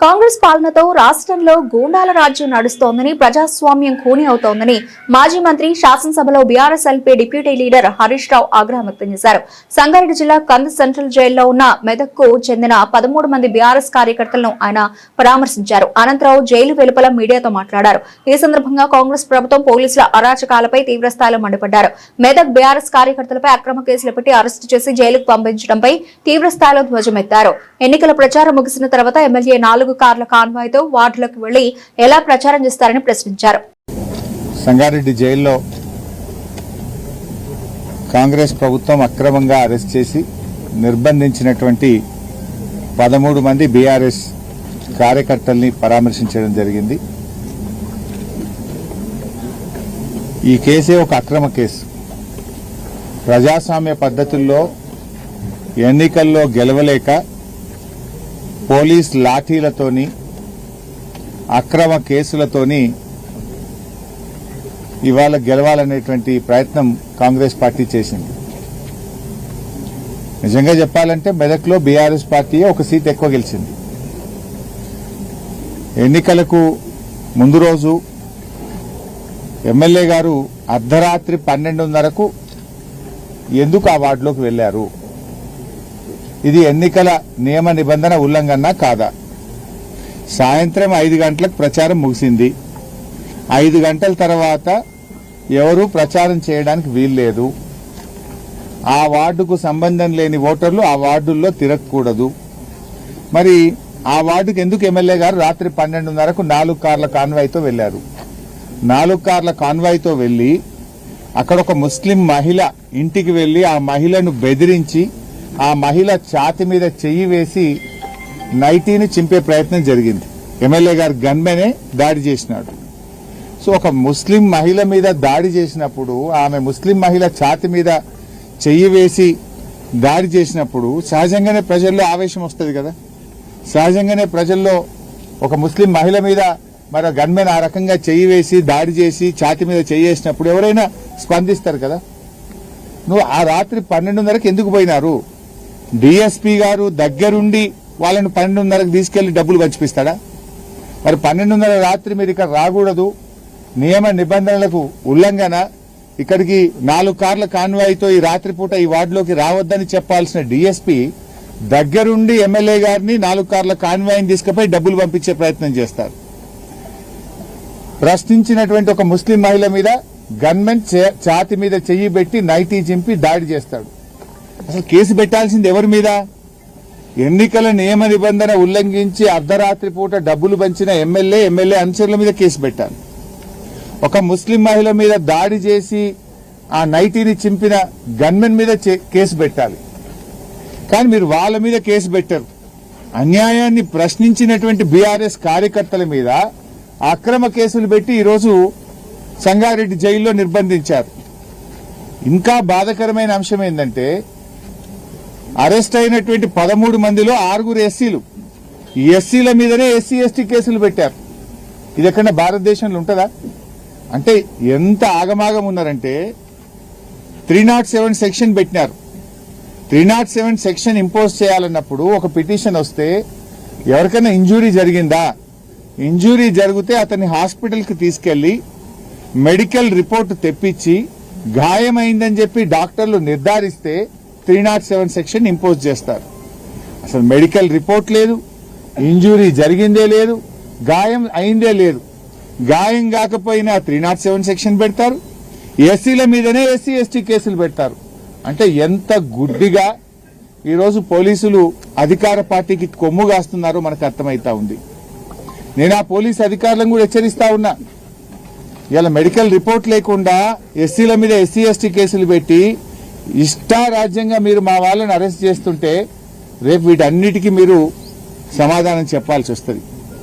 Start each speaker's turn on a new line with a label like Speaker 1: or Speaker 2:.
Speaker 1: కాంగ్రెస్ పాలనతో రాష్ట్రంలో గూండాల రాజ్యం నడుస్తోందని, ప్రజాస్వామ్యం ఖూనీ అవుతోందని మాజీ మంత్రి శాసనసభలో BRS LP deputy leader Harish Rao ఆగ్రహం వ్యక్తం చేశారు. సంగారెడ్డి జిల్లా కంది సెంట్రల్ జైల్లో ఉన్న మెదక్కు చెందిన 13 మంది బీఆర్ఎస్ కార్యకర్తలను ఆయన పరామర్శించారు. అనంతరం జైలు వెలుపల మీడియాతో మాట్లాడారు. ఈ సందర్భంగా కాంగ్రెస్ ప్రభుత్వం పోలీసుల అరాచకాలపై తీవ్రస్థాయిలో మండిపడ్డారు. మెదక్ బీఆర్ఎస్ కార్యకర్తలపై అక్రమ కేసులు పెట్టి అరెస్టు చేసి జైలుకు పంపించడంపై తీవ్రస్థాయిలో ధ్వజమెత్తారు. ఎన్నికల ప్రచారం ముగిసిన తర్వాత ఎమ్మెల్యే 4 కార్ల కాన్వాయ్తో వార్డులకు వెళ్లి ఎలా ప్రచారం చేస్తారని ప్రశ్నించారు.
Speaker 2: సంగారెడ్డి జైల్లో కాంగ్రెస్ ప్రభుత్వం అక్రమంగా అరెస్ట్ చేసి నిర్బంధించినటువంటి 13 మంది బీఆర్ఎస్ కార్యకర్తల్ని పరామర్శించడం జరిగింది. ఈ కేసే ఒక అక్రమ కేసు. ప్రజాస్వామ్య పద్ధతుల్లో ఎన్నికల్లో గెలవలేక పోలీస్ లాఠీలతోని అక్రమ కేసులతోని ఇవాళ గెలవాలనేటువంటి ప్రయత్నం కాంగ్రెస్ పార్టీ చేసింది. నిజంగా చెప్పాలంటే మెదక్లో బీఆర్ఎస్ పార్టీ ఒక సీట్ ఎక్కువ గెలిచింది. ఎన్నికలకు ముందు రోజు ఎమ్మెల్యే గారు అర్ధరాత్రి 12:30కు ఎందుకు ఆ వార్డులోకి వెళ్లారు? ఇది ఎన్నికల నియమ నిబంధన ఉల్లంఘన కాదా? సాయంత్రం 5 గంటలకు ప్రచారం ముగిసింది. 5 గంటల తర్వాత ఎవరూ ప్రచారం చేయడానికి వీల్లేదు. ఆ వార్డుకు సంబంధం లేని ఓటర్లు ఆ వార్డుల్లో తిరగకూడదు. మరి ఆ వార్డుకు ఎందుకు ఎమ్మెల్యే గారు రాత్రి 12:30కు 4 కార్ల కాన్వాయ్తో వెళ్లారు? 4 కార్ల కాన్వాయ్తో వెళ్లి అక్కడ ఒక ముస్లిం మహిళ ఇంటికి వెళ్లి ఆ మహిళను బెదిరించి ఆ మహిళ ఛాతి మీద చెయ్యి వేసి నైటీని చింపే ప్రయత్నం జరిగింది. ఎమ్మెల్యే గారు గన్మెనే దాడి చేసినాడు. సో ఒక ముస్లిం మహిళ మీద దాడి చేసినప్పుడు, ఆమె ముస్లిం మహిళ ఛాతి మీద చెయ్యి వేసి దాడి చేసినప్పుడు సహజంగానే ప్రజల్లో ఆవేశం వస్తుంది కదా. సహజంగానే ప్రజల్లో ఒక ముస్లిం మహిళ మీద మరి గన్మెన్ ఆ రకంగా చెయ్యి వేసి దాడి చేసి ఛాతి మీద చెయ్యి వేసినప్పుడు ఎవరైనా స్పందిస్తారు కదా. నువ్వు ఆ రాత్రి 12:30కి ఎందుకు పోయినారు? డీఎస్పీ గారు దగ్గరుండి వాళ్ళని 12:30కి తీసుకెళ్లి డబ్బులు పంచిపిస్తాడా? మరి 12:30 రాత్రి మీరు ఇక్కడ రాకూడదు, నియమ నిబంధనలకు ఉల్లంఘన, ఇక్కడికి 4 కార్ల కాన్వాయ్తో ఈ రాత్రిపూట ఈ వార్డులోకి రావద్దని చెప్పాల్సిన డీఎస్పీ దగ్గరుండి ఎమ్మెల్యే గారిని 4 కార్ల కాన్వాయ్ని తీసుకుపోయి డబ్బులు పంపించే ప్రయత్నం చేస్తారు. ప్రశ్నించినటువంటి ఒక ముస్లిం మహిళ మీద గన్మెన్ ఛాతి మీద చెయ్యి పెట్టి నైటీ చింపి దాడి చేస్తాడు. అసలు కేసు పెట్టాల్సింది ఎవరి మీద? ఎన్నికల నియమ నిబంధన ఉల్లంఘించి అర్ధరాత్రి పూట డబ్బులు పంచిన ఎమ్మెల్యే అనుచరుల మీద కేసు పెట్టాలి. ఒక ముస్లిం మహిళ మీద దాడి చేసి ఆ నైటీని చింపిన గన్మెన్ మీద కేసు పెట్టాలి. కానీ మీరు వాళ్ళ మీద కేసు పెట్టారు. అన్యాయాన్ని ప్రశ్నించినటువంటి బీఆర్ఎస్ కార్యకర్తల మీద అక్రమ కేసులు పెట్టి ఈరోజు సంగారెడ్డి జైల్లో నిర్బంధించారు. ఇంకా బాధాకరమైన అంశం ఏంటంటే అరెస్ట్ అయినటువంటి 13 మందిలో 6 ఎస్సీలు. ఈ ఎస్సీల మీదనే ఎస్సీ ఎస్టీ కేసులు పెట్టారు. ఇది ఎక్కడ భారతదేశంలో ఉంటుందా? అంటే ఎంత ఆగమాగం ఉన్నారంటే 307 సెక్షన్ పెట్టినారు. 307 సెక్షన్ ఇంపోజ్ చేయాలన్నప్పుడు ఒక పిటిషన్ వస్తే ఎవరికైనా ఇంజురీ జరిగిందా? ఇంజురీ జరిగితే అతన్ని హాస్పిటల్కి తీసుకెళ్లి మెడికల్ రిపోర్ట్ తెప్పించి గాయమైందని చెప్పి డాక్టర్లు నిర్ధారిస్తే 307 సెక్షన్ ఇంపోజ్ చేస్తారు. అసలు మెడికల్ రిపోర్ట్ లేదు, ఇంజురీ జరిగిందే లేదు, గాయం అయిందే లేదు. గాయం కాకపోయినా 307 సెక్షన్ పెడతారు. ఎస్సీల మీదనే ఎస్సీ ఎస్టీ కేసులు పెడతారు. అంటే ఎంత గుడ్డిగా ఈరోజు పోలీసులు అధికార పార్టీకి కొమ్ము కాస్తున్నారో మనకు అర్థమైతా ఉంది. నేను ఆ పోలీస్ అధికారులను కూడా హెచ్చరిస్తా ఉన్నా. ఇలా మెడికల్ రిపోర్ట్ లేకుండా ఎస్సీల మీద ఎస్సీ ఎస్టీ కేసులు పెట్టి ఇష్టారాజ్యంగా మీరు మా వాళ్ళని అరెస్ట్ చేస్తుంటే రేపు వీటన్నిటికీ మీరు సమాధానం చెప్పాల్సి వస్తుంది.